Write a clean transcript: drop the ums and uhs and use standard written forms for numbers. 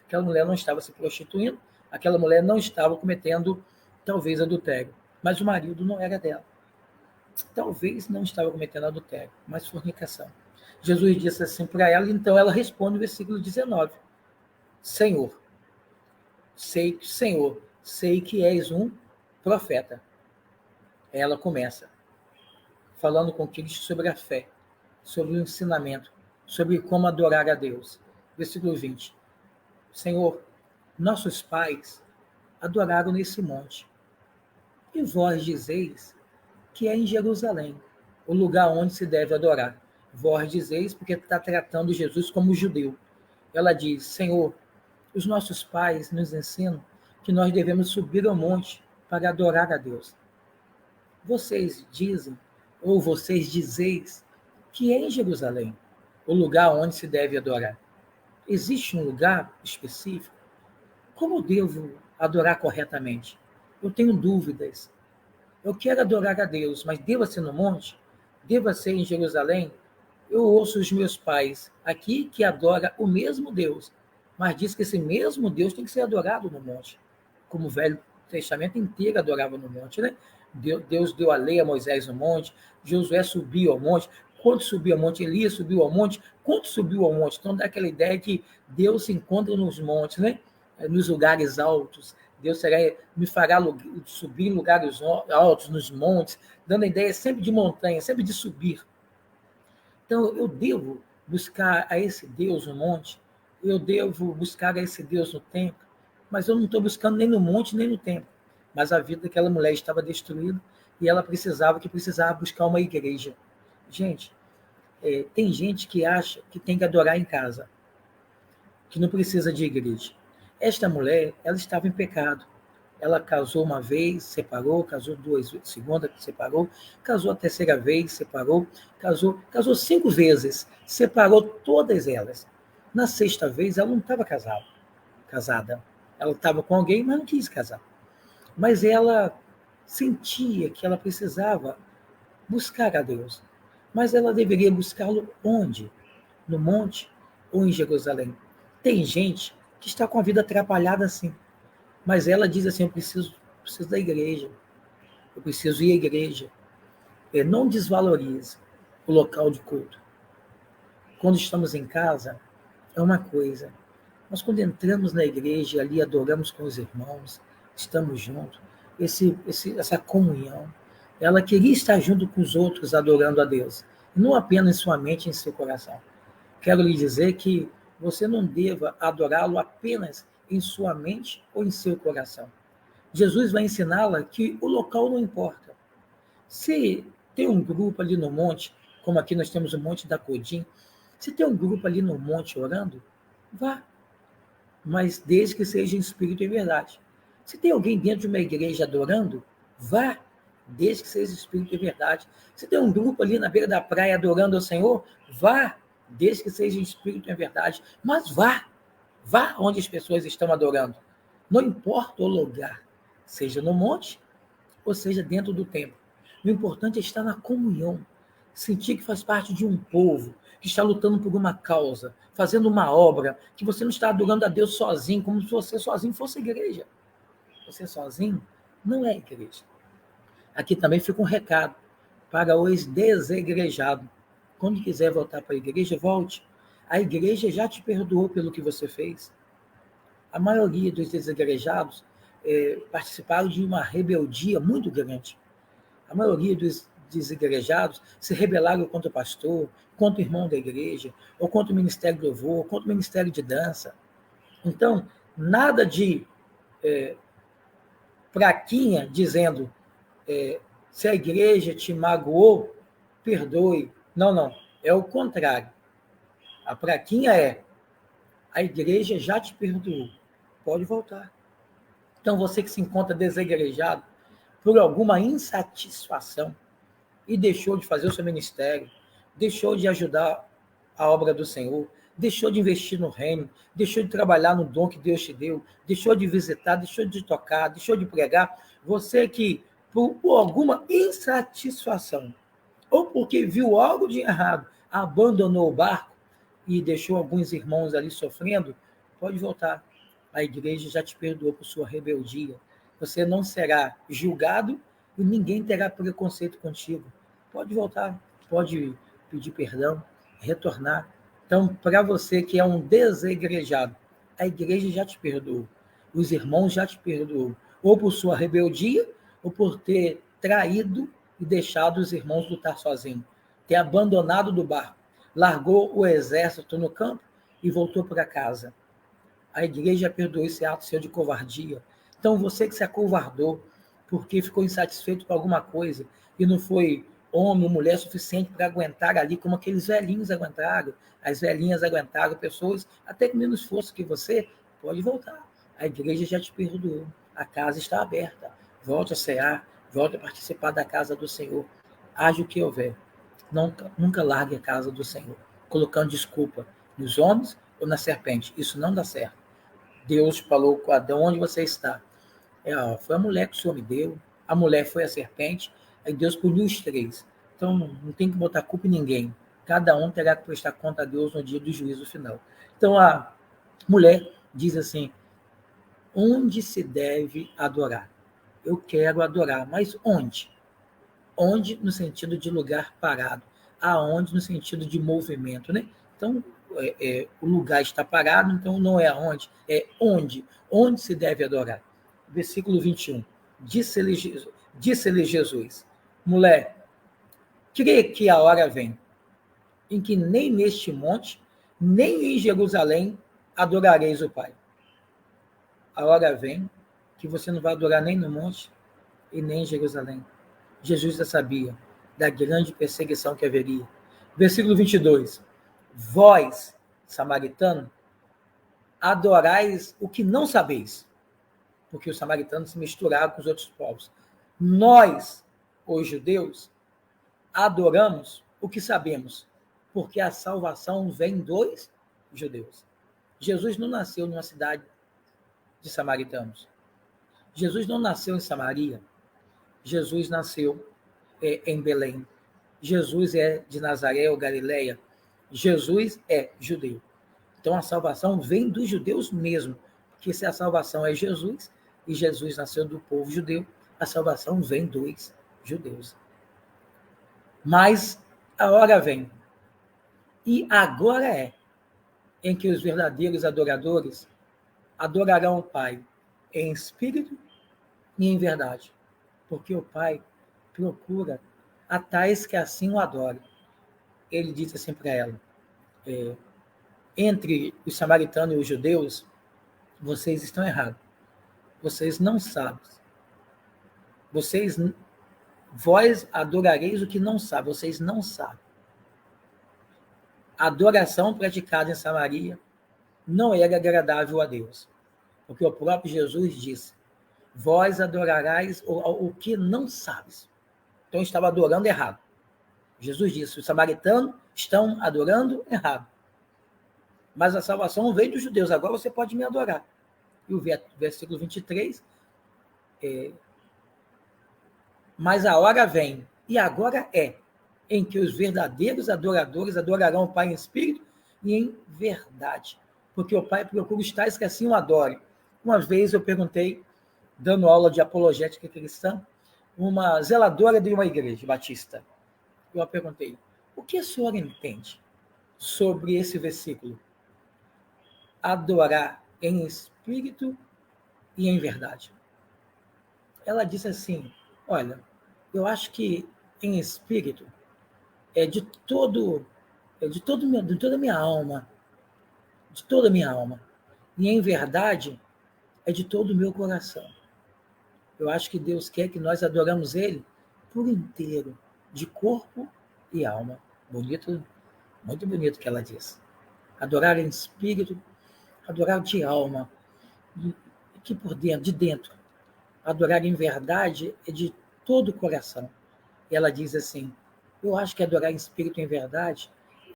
Aquela mulher não estava se prostituindo, aquela mulher não estava cometendo, talvez, adultério. Mas o marido não era dela. Talvez não estava cometendo adultério, mas fornicação. Jesus disse assim para ela, então ela responde no versículo 19. Senhor, sei que és um profeta. Ela começa falando com Cristo sobre a fé, sobre o ensinamento, sobre como adorar a Deus. Versículo 20. Senhor, nossos pais adoraram nesse monte, e vós dizeis que é em Jerusalém, o lugar onde se deve adorar. Vós dizeis porque está tratando Jesus como judeu. Ela diz, Senhor, os nossos pais nos ensinam que nós devemos subir ao monte para adorar a Deus. Vocês dizem, ou vocês dizeis, que é em Jerusalém, o lugar onde se deve adorar. Existe um lugar específico? Como devo adorar corretamente? Eu tenho dúvidas. Eu quero adorar a Deus, mas deva ser no monte? Deva ser em Jerusalém? Eu ouço os meus pais aqui que adora o mesmo Deus, mas diz que esse mesmo Deus tem que ser adorado no monte, como o Velho Testamento inteiro adorava no monte, né? Deus deu a lei a Moisés no monte, Josué subiu ao monte, quando subiu ao monte, Elias subiu ao monte, quando subiu ao monte. Então dá aquela ideia que Deus se encontra nos montes, né? Nos lugares altos. Deus me fará subir em lugares altos, nos montes, dando a ideia sempre de montanha, sempre de subir. Então, eu devo buscar a esse Deus no monte, eu devo buscar a esse Deus no templo, mas eu não estou buscando nem no monte, nem no templo. Mas a vida daquela mulher estava destruída e ela precisava buscar uma igreja. Gente, tem gente que acha que tem que adorar em casa, que não precisa de igreja. Esta mulher, ela estava em pecado. Ela casou uma vez, separou, casou duas, segunda, separou, casou a terceira vez, separou, casou 5 vezes, separou todas elas. Na sexta vez, ela não estava casada. Ela estava com alguém, mas não quis casar. Mas ela sentia que ela precisava buscar a Deus. Mas ela deveria buscá-lo onde? No monte ou em Jerusalém? Tem gente que está com a vida atrapalhada assim. Mas ela diz assim, eu preciso da igreja. Eu preciso ir à igreja. Não desvalorize o local de culto. Quando estamos em casa, é uma coisa. Mas quando entramos na igreja, ali adoramos com os irmãos, estamos juntos, essa comunhão, ela queria estar junto com os outros adorando a Deus, não apenas em sua mente e em seu coração. Quero lhe dizer que você não deva adorá-lo apenas em sua mente ou em seu coração. Jesus vai ensiná-la que o local não importa. Se tem um grupo ali no monte, como aqui nós temos o Monte da Codim, se tem um grupo ali no monte orando, vá. Mas desde que seja em espírito e verdade. Se tem alguém dentro de uma igreja adorando, vá, desde que seja em espírito e verdade. Se tem um grupo ali na beira da praia adorando ao Senhor, vá, desde que seja em espírito e verdade. Mas vá onde as pessoas estão adorando. Não importa o lugar, seja no monte ou seja dentro do templo. O importante é estar na comunhão, sentir que faz parte de um povo, que está lutando por uma causa, fazendo uma obra, que você não está adorando a Deus sozinho, como se você sozinho fosse igreja. Você sozinho não é igreja. Aqui também fica um recado para os desigrejados. Quando quiser voltar para a igreja, volte. A igreja já te perdoou pelo que você fez. A maioria dos desigrejados participaram de uma rebeldia muito grande. A maioria dos desigrejados se rebelaram contra o pastor, contra o irmão da igreja, ou contra o ministério do louvor, contra o ministério de dança. Então, nada de praquinha dizendo se a igreja te magoou, perdoe. Não. É o contrário. A praquinha a igreja já te perdoou. Pode voltar. Então, você que se encontra desigrejado por alguma insatisfação e deixou de fazer o seu ministério, deixou de ajudar a obra do Senhor, deixou de investir no reino, deixou de trabalhar no dom que Deus te deu, deixou de visitar, deixou de tocar, deixou de pregar, você que, por alguma insatisfação, ou porque viu algo de errado, abandonou o barco e deixou alguns irmãos ali sofrendo, pode voltar. A igreja já te perdoou por sua rebeldia. Você não será julgado e ninguém terá preconceito contigo. Pode voltar, pode pedir perdão, retornar. Então, para você que é um desegrejado, a igreja já te perdoou. Os irmãos já te perdoou. Ou por sua rebeldia, ou por ter traído e deixado os irmãos lutar sozinhos. Ter abandonado do barco. Largou o exército no campo e voltou para casa. A igreja perdoou esse ato seu de covardia. Então, você que se acovardou porque ficou insatisfeito com alguma coisa e não foi homem ou mulher suficiente para aguentar ali, como aqueles velhinhos aguentaram, as velhinhas aguentaram, pessoas até com menos força que você, pode voltar. A igreja já te perdoou. A casa está aberta. Volte a cear, volte a participar da casa do Senhor. Haja o que houver. Nunca largue a casa do Senhor, colocando desculpa nos homens ou na serpente. Isso não dá certo. Deus falou com Adão, onde você está? Foi a mulher que o Senhor me deu, a mulher foi a serpente, aí Deus puniu os três. Então, não tem que botar culpa em ninguém. Cada um terá que prestar conta a Deus no dia do juízo final. Então, a mulher diz assim, onde se deve adorar? Eu quero adorar, mas onde? Onde no sentido de lugar parado, aonde no sentido de movimento, né? Então, o lugar está parado, então não é aonde, é onde se deve adorar. Versículo 21. Disse-lhe Jesus, mulher, crê que a hora vem, em que nem neste monte, nem em Jerusalém adorareis o Pai. A hora vem que você não vai adorar nem no monte e nem em Jerusalém. Jesus já sabia da grande perseguição que haveria. Versículo 22. Vós, samaritano, adorais o que não sabeis, porque os samaritanos se misturaram com os outros povos. Nós, os judeus, adoramos o que sabemos, porque a salvação vem dos judeus. Jesus não nasceu numa cidade de samaritanos. Jesus não nasceu em Samaria. Jesus nasceu em Belém. Jesus é de Nazaré ou Galileia. Jesus é judeu. Então a salvação vem dos judeus mesmo, porque se a salvação é Jesus, e Jesus nasceu do povo judeu, a salvação vem dos judeus. Mas a hora vem, e agora é, em que os verdadeiros adoradores adorarão o Pai em espírito e em verdade, porque o Pai procura a tais que assim o adorem. Ele disse assim para ela, entre os samaritanos e os judeus, vocês estão errados. Vocês não sabem. Vós adorareis o que não sabe. Vocês não sabem. A adoração praticada em Samaria não era agradável a Deus. Porque o próprio Jesus disse, vós adorarais o que não sabes. Então estava adorando errado. Jesus disse, os samaritanos estão adorando errado. Mas a salvação veio dos judeus, agora você pode me adorar. E o versículo 23, mas a hora vem, e agora é, em que os verdadeiros adoradores adorarão o Pai em espírito e em verdade. Porque o Pai procura os tais que assim o adorem. Uma vez eu perguntei, dando aula de apologética cristã, uma zeladora de uma igreja batista. Eu perguntei, o que a senhora entende sobre esse versículo? Adorar em espírito e em verdade. Ela disse assim, olha, eu acho que em espírito é de toda a minha alma, e em verdade é de todo o meu coração. Eu acho que Deus quer que nós adoramos Ele por inteiro, de corpo e alma. Bonito, muito bonito que ela disse. Adorar em espírito, adorar de alma, aqui por dentro, de dentro. Adorar em verdade é de todo o coração. E ela diz assim, eu acho que adorar em espírito e em verdade